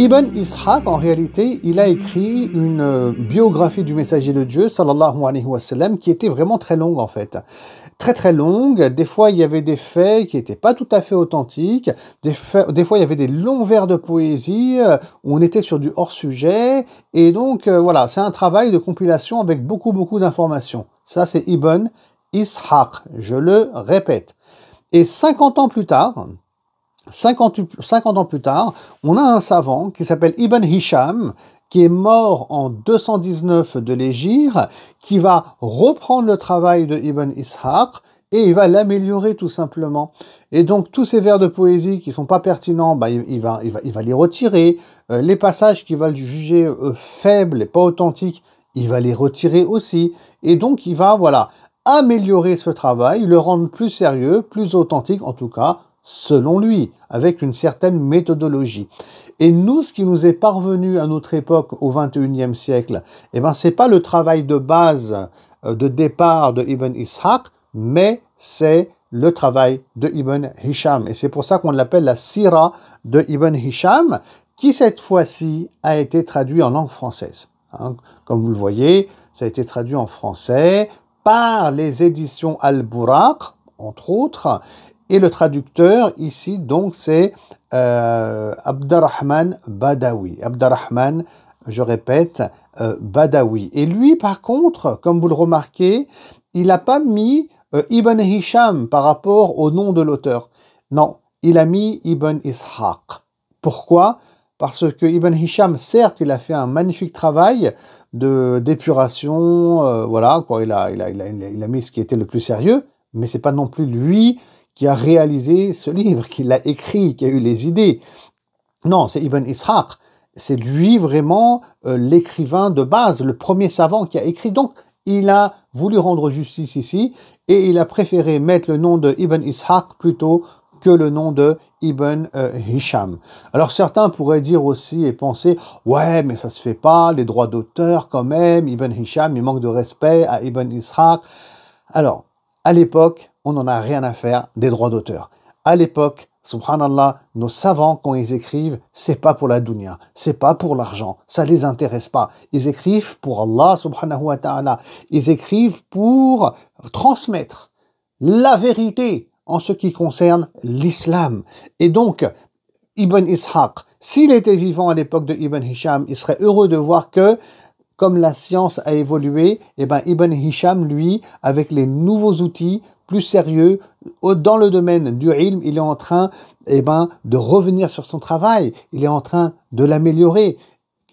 Ibn Ishaq, en réalité, il a écrit une biographie du messager de Dieu, sallallahu alayhi wa sallam, qui était vraiment très longue en fait. Très très longue, des fois il y avait des faits qui n'étaient pas tout à fait authentiques, des fois il y avait des longs vers de poésie où on était sur du hors-sujet, et donc voilà, c'est un travail de compilation avec beaucoup d'informations. Ça c'est Ibn Ishaq, je le répète. Et 50 ans plus tard, 50 ans plus tard, on a un savant qui s'appelle Ibn Hisham, qui est mort en 219 de l'Hégire, qui va reprendre le travail de Ibn Ishaq et il va l'améliorer tout simplement. Et donc tous ces vers de poésie qui sont pas pertinents, bah, il va les retirer. Les passages qu'il va le juger faibles et pas authentiques, il va les retirer aussi. Et donc il va voilà améliorer ce travail, le rendre plus sérieux, plus authentique en tout cas, selon lui, avec une certaine méthodologie. Et nous, ce qui nous est parvenu à notre époque, au XXIe siècle, eh ben, c'est pas le travail de base, de départ de Ibn Ishaq, mais c'est le travail de Ibn Hisham. Et c'est pour ça qu'on l'appelle la Sira de Ibn Hisham, qui cette fois-ci a été traduit en langue française. Hein, comme vous le voyez, ça a été traduit en français par les éditions Al-Buraq, entre autres. Et le traducteur ici, donc, c'est Abderrahman Badawi. Abderrahman, je répète, Badawi. Et lui, par contre, comme vous le remarquez, il n'a pas mis Ibn Hisham par rapport au nom de l'auteur. Non, il a mis Ibn Ishaq. Pourquoi? Parce que Ibn Hisham, certes, il a fait un magnifique travail d'épuration, voilà, quoi, il a mis ce qui était le plus sérieux, mais c'est pas non plus lui qui a réalisé ce livre, qui l'a écrit, qui a eu les idées. Non, c'est Ibn Ishaq. C'est lui vraiment l'écrivain de base, le premier savant qui a écrit. Donc, il a voulu rendre justice ici et il a préféré mettre le nom de Ibn Ishaq plutôt que le nom de Ibn Hisham. Alors certains pourraient dire aussi et penser « Ouais, mais ça se fait pas, les droits d'auteur quand même, Ibn Hisham, il manque de respect à Ibn Ishaq. » Alors, à l'époque, on n'en a rien à faire des droits d'auteur. À l'époque, subhanallah, nos savants, quand ils écrivent, c'est pas pour la dunya, c'est pas pour l'argent, ça les intéresse pas. Ils écrivent pour Allah, subhanahu wa ta'ala. Ils écrivent pour transmettre la vérité en ce qui concerne l'islam. Et donc, Ibn Ishaq, s'il était vivant à l'époque de Ibn Hisham, il serait heureux de voir que comme la science a évolué, eh ben Ibn Hisham, lui, avec les nouveaux outils plus sérieux, dans le domaine du ilm, il est en train de revenir sur son travail, il est en train de l'améliorer.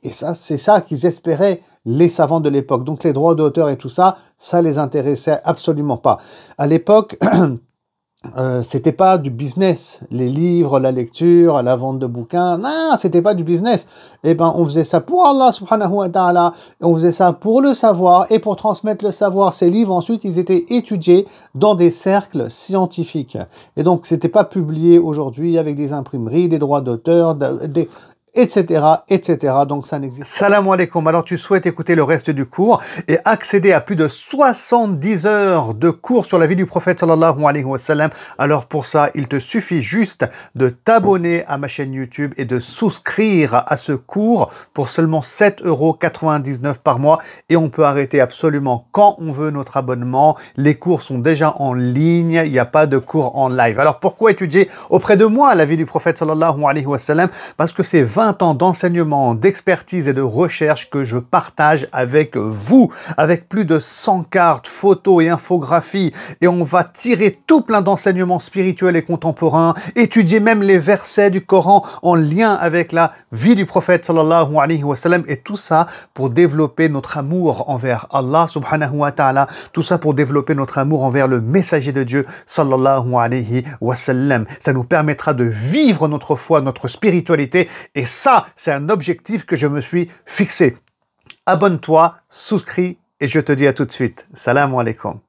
Et ça, c'est ça qu'ils espéraient les savants de l'époque. Donc les droits d'auteur et tout ça, ça les intéressait absolument pas. À l'époque, c'était pas du business, les livres, la lecture, la vente de bouquins, non, c'était pas du business. Eh ben, on faisait ça pour Allah subhanahu wa ta'ala, on faisait ça pour le savoir et pour transmettre le savoir. Ces livres, ensuite, ils étaient étudiés dans des cercles scientifiques. Et donc, c'était pas publié aujourd'hui avec des imprimeries, des droits d'auteur, etc., etc. Donc ça n'existe pas. Salam alaikum. Alors tu souhaites écouter le reste du cours et accéder à plus de 70 heures de cours sur la vie du prophète sallallahu alayhi wa sallam. Alors pour ça, il te suffit juste de t'abonner à ma chaîne YouTube et de souscrire à ce cours pour seulement 7,99 € par mois. Et on peut arrêter absolument quand on veut notre abonnement. Les cours sont déjà en ligne, il n'y a pas de cours en live. Alors pourquoi étudier auprès de moi la vie du prophète sallallahu alayhi wa sallam? Parce que c'est 20 ans d'enseignement, d'expertise et de recherche que je partage avec vous, avec plus de 100 cartes, photos et infographies. Et on va tirer tout plein d'enseignements spirituels et contemporains, étudier même les versets du Coran en lien avec la vie du prophète sallallahu alayhi wa sallam. Et tout ça pour développer notre amour envers Allah subhanahu wa ta'ala. Tout ça pour développer notre amour envers le messager de Dieu sallallahu alayhi wa sallam. Ça nous permettra de vivre notre foi, notre spiritualité. Et ça, c'est un objectif que je me suis fixé. Abonne-toi, souscris et je te dis à tout de suite. Salam alaikum.